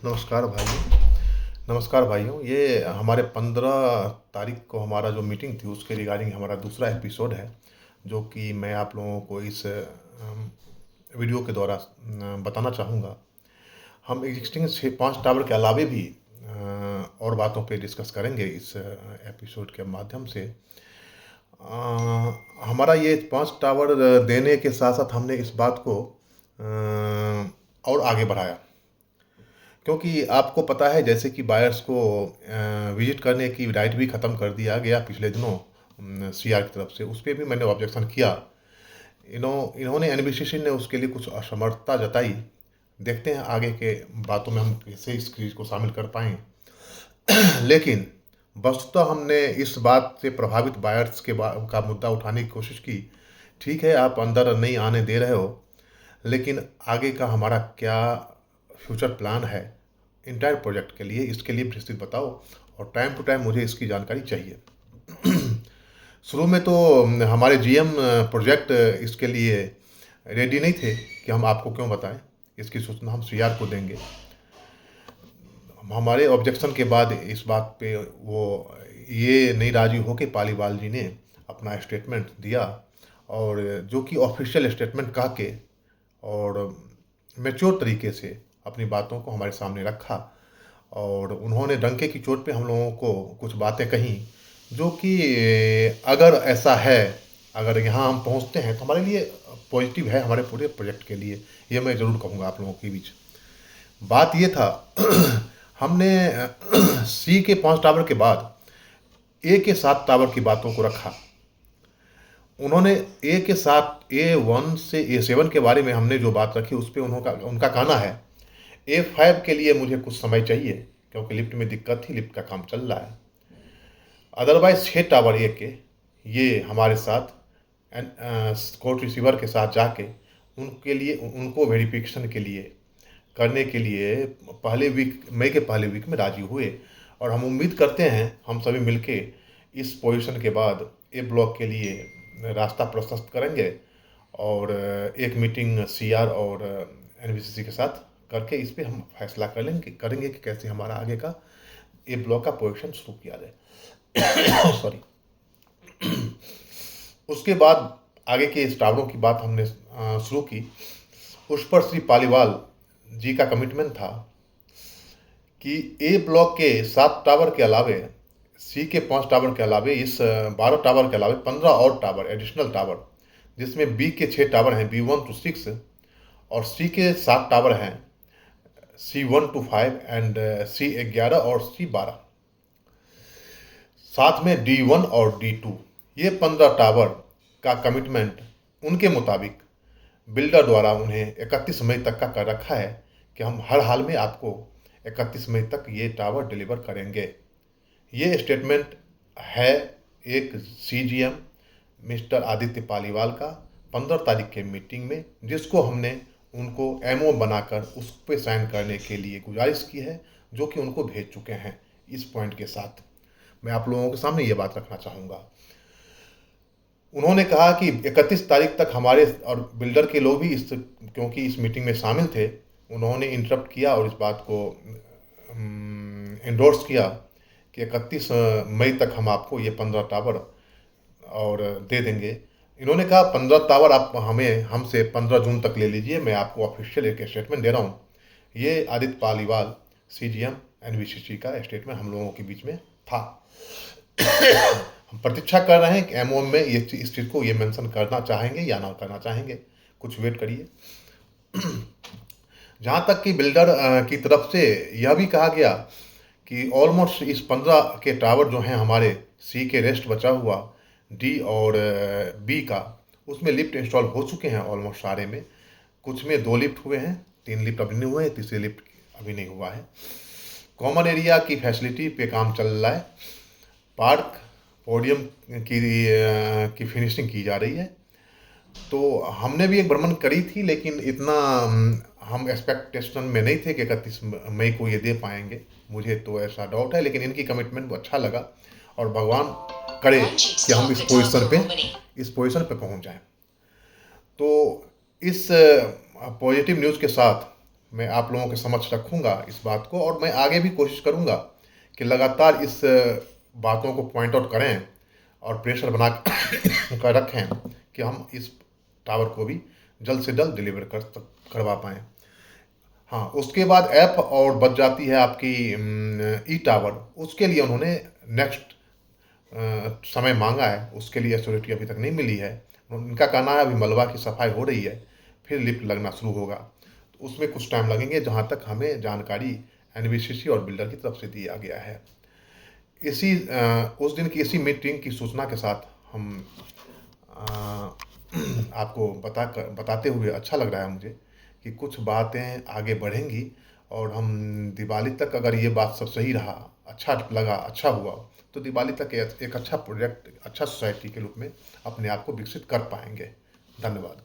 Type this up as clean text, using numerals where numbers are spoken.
नमस्कार भाइयों। नमस्कार भाइयों, ये हमारे 15 तारीख को हमारा जो मीटिंग थी उसके रिगार्डिंग हमारा दूसरा एपिसोड है, जो कि मैं आप लोगों को इस वीडियो के द्वारा बताना चाहूँगा। हम एग्जिस्टिंग 5 टावर के अलावे भी और बातों पे डिस्कस करेंगे इस एपिसोड के माध्यम से। हमारा ये 5 टावर देने के साथ साथ हमने इस बात को और आगे बढ़ाया, क्योंकि आपको पता है जैसे कि बायर्स को विजिट करने की राइट भी ख़त्म कर दिया गया पिछले दिनों सीआर की तरफ से। उस पर भी मैंने ऑब्जेक्शन किया। इन्होंने एनबीसीसी ने उसके लिए कुछ असमर्थता जताई। देखते हैं आगे के बातों में हम कैसे इस चीज़ को शामिल कर पाएँ। लेकिन वस्तुतः हमने इस बात से प्रभावित बायर्स का मुद्दा उठाने की कोशिश की। ठीक है, आप अंदर नहीं आने दे रहे हो, लेकिन आगे का हमारा क्या फ्यूचर प्लान है इंटायर प्रोजेक्ट के लिए, इसके लिए विस्तृत बताओ और टाइम टू टाइम मुझे इसकी जानकारी चाहिए। शुरू में तो हमारे जीएम प्रोजेक्ट इसके लिए रेडी नहीं थे कि हम आपको क्यों बताएं। इसकी सूचना हम सीआर को देंगे। हमारे ऑब्जेक्शन के बाद इस बात पे वो ये नहीं राजी हो कि पालीवाल जी ने अपना स्टेटमेंट दिया, और जो कि ऑफिशियल स्टेटमेंट कह के और मैच्योर तरीके से अपनी बातों को हमारे सामने रखा। और उन्होंने डंके की चोट पे हम लोगों को कुछ बातें कहीं, जो कि अगर ऐसा है, अगर यहाँ हम पहुँचते हैं तो हमारे लिए पॉजिटिव है, हमारे पूरे प्रोजेक्ट के लिए। ये मैं ज़रूर कहूँगा आप लोगों के बीच। बात ये था हमने सी के 5 टावर के बाद ए के 7 टावर की बातों को रखा। उन्होंने ए के साथ A1 से A7 के बारे में हमने जो बात रखी उस पर उनका कहना है A5 के लिए मुझे कुछ समय चाहिए, क्योंकि लिफ्ट में दिक्कत थी, लिफ्ट का काम चल रहा है। अदरवाइज 6 टावर ए के ये हमारे साथ कोर्ट रिसीवर के साथ जाके उनके लिए उनको वेरिफिकेशन के लिए करने के लिए मई के पहले वीक में राजी हुए। और हम उम्मीद करते हैं हम सभी मिलके इस पोजीशन के बाद ए ब्लॉक के लिए रास्ता प्रशस्त करेंगे, और एक मीटिंग सीआर और एनबीसीसी के साथ करके इस पे हम फैसला करेंगे कि कैसे हमारा आगे का ए ब्लॉक का पोजीशन शुरू किया जाए। सॉरी। उसके बाद आगे के इस टावरों की बात हमने शुरू की। उस पर श्री पालीवाल जी का कमिटमेंट था कि ए ब्लॉक के 7 टावर के अलावे, सी के 5 टावर के अलावे, इस 12 टावर के अलावे 15 और टावर, एडिशनल टावर, जिसमें बी के 6 टावर हैं, B1 to 6, और सी के 7 टावर हैं, C1 to 5 एंड C11 और C12, साथ में D1 और D2। ये 15 टावर का कमिटमेंट उनके मुताबिक बिल्डर द्वारा उन्हें 31 मई तक का कर रखा है कि हम हर हाल में आपको 31 मई तक ये टावर डिलीवर करेंगे। ये स्टेटमेंट है एक सीजीएम मिस्टर आदित्य पालीवाल का 15 तारीख के मीटिंग में, जिसको हमने उनको एमओ बनाकर उस पर साइन करने के लिए गुजारिश की है, जो कि उनको भेज चुके हैं। इस पॉइंट के साथ मैं आप लोगों के सामने ये बात रखना चाहूँगा। उन्होंने कहा कि 31 तारीख तक हमारे और बिल्डर के लोग भी क्योंकि इस मीटिंग में शामिल थे, उन्होंने इंटरप्ट किया और इस बात को एंडोर्स किया कि 31 मई तक हम आपको ये 15 टावर और दे देंगे। इन्होंने कहा 15 टावर आप हमसे 15 जून तक ले लीजिए, मैं आपको ऑफिशियल एक स्टेटमेंट दे रहा हूँ। ये आदित्य पालीवाल सीजीएम एनबीसीसी का स्टेटमेंट हम लोगों के बीच में था। हम प्रतीक्षा कर रहे हैं कि एमओ में इस चीज़ को ये मेंशन करना चाहेंगे या ना करना चाहेंगे, कुछ वेट करिए। जहाँ तक कि बिल्डर की तरफ से यह भी कहा गया कि ऑलमोस्ट इस 15 के टावर जो हैं हमारे सी के रेस्ट बचा हुआ डी और बी का, उसमें लिफ्ट इंस्टॉल हो चुके हैं ऑलमोस्ट सारे में। कुछ में 2 लिफ्ट हुए हैं, 3 लिफ्ट अभी नहीं हुए हैं, तीसरे लिफ्ट अभी नहीं हुआ है। कॉमन एरिया की फैसिलिटी पे काम चल रहा है। पार्क पोडियम की फिनिशिंग की जा रही है। तो हमने भी एक भ्रमण करी थी, लेकिन इतना हम एक्सपेक्टेशन में नहीं थे कि 31 मई को ये दे पाएंगे। मुझे तो ऐसा डाउट है, लेकिन इनकी कमिटमेंट को अच्छा लगा, और भगवान करे कि हम इस पोजीशन पे पहुंच जाएं। तो इस पॉजिटिव न्यूज़ के साथ मैं आप लोगों के समक्ष रखूँगा इस बात को, और मैं आगे भी कोशिश करूँगा कि लगातार इस बातों को पॉइंट आउट करें और प्रेशर बना कर रखें कि हम इस टावर को भी जल्द से जल्द डिलीवर करवा पाएँ। हाँ, उसके बाद ऐप और बच जाती है आपकी ई टावर, उसके लिए उन्होंने नेक्स्ट समय माँगा है, उसके लिए एथॉरिटी अभी तक नहीं मिली है। उनका कहना है अभी मलबा की सफाई हो रही है, फिर लिफ्ट लगना शुरू होगा। तो उसमें कुछ टाइम लगेंगे, जहाँ तक हमें जानकारी एनबीसीसी और बिल्डर की तरफ से दिया गया है। उस दिन की इसी मीटिंग की सूचना के साथ हम अ, आपको बताते हुए अच्छा लग रहा है मुझे कि कुछ बातें आगे बढ़ेंगी, और हम दिवाली तक अगर ये बात सब सही रहा, अच्छा लगा, अच्छा हुआ, तो दिवाली तक एक अच्छा प्रोजेक्ट, अच्छा सोसाइटी के रूप में अपने आप को विकसित कर पाएंगे। धन्यवाद।